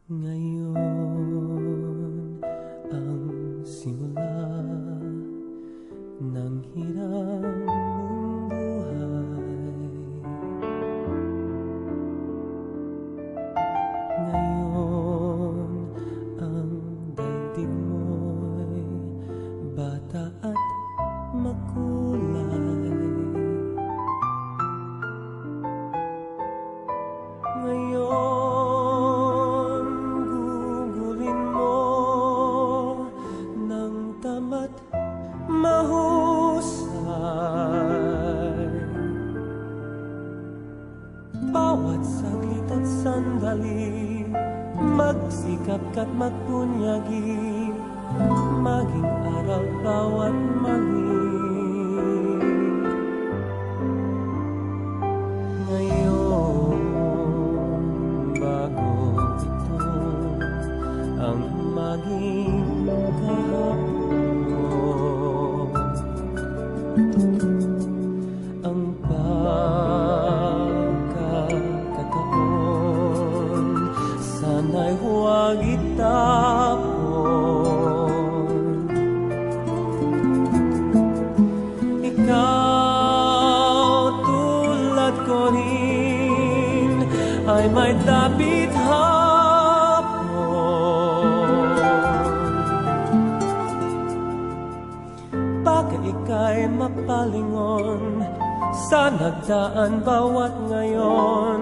Ngayon ang simula ng hirang mong buhay. Ngayon ang daigdig mo'y bata at makulay. Ngayon gugulin mo ng tama't mahusay. Bawat saglit at sandali, magsikap ka't magpunyagi, maging aral bawat mali. Ngayon bago ito ang maging kahapon, ang pagkakataon sana'y huwag itapon. Ikaw tulad ko rin ay may dapit hapon. Baka ika'y mapalingon sa nagdaan bawat ngayon,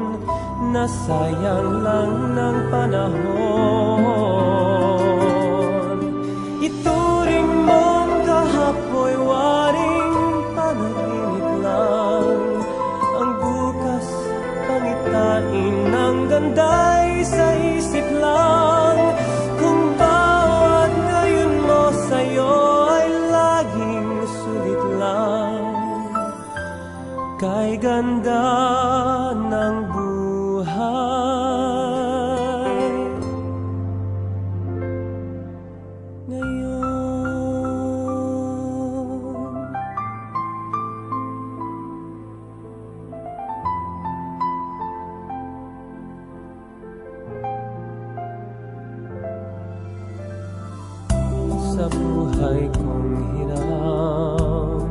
nasayang lang ng panahon. Ituring mong kahapoy waring panaginip lang, ang bukas pangitain ng ganda'y sa isip lang. Kung bawat ngayon mo sa'yo ay laging sulit lang, kay ganda ng buhay. Ngayon sa buhay kong hiram,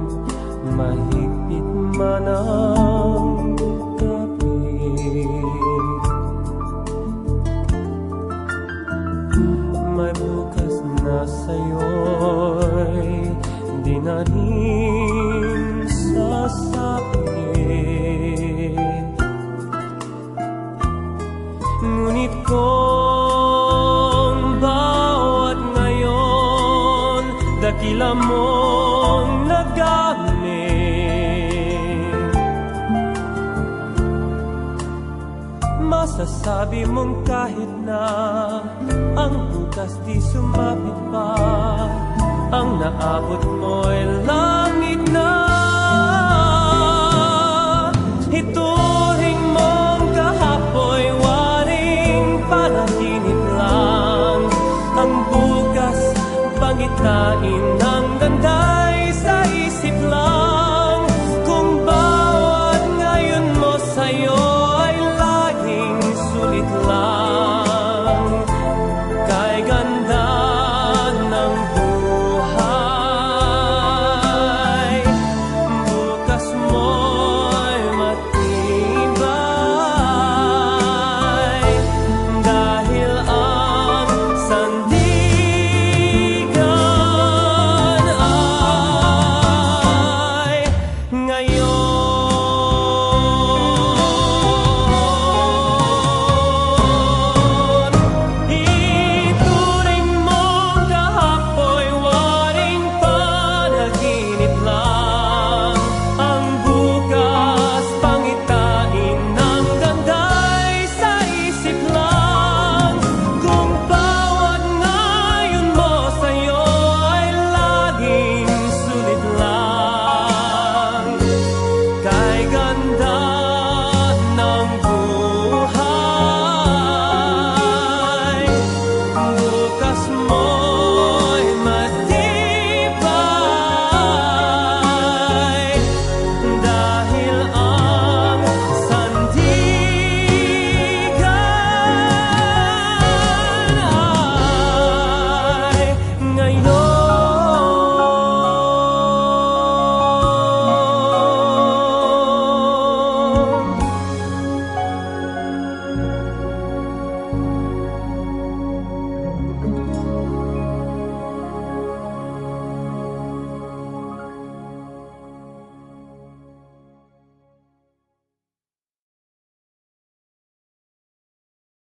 mahigpit man ang kapit, may bukas na sa'yo'y di na rin sasakit. Ngunit kung bawat ngayon dakila mong nagamit, masasabi mong kahit na ang bukas di sumapit pa, ang naabot mo'y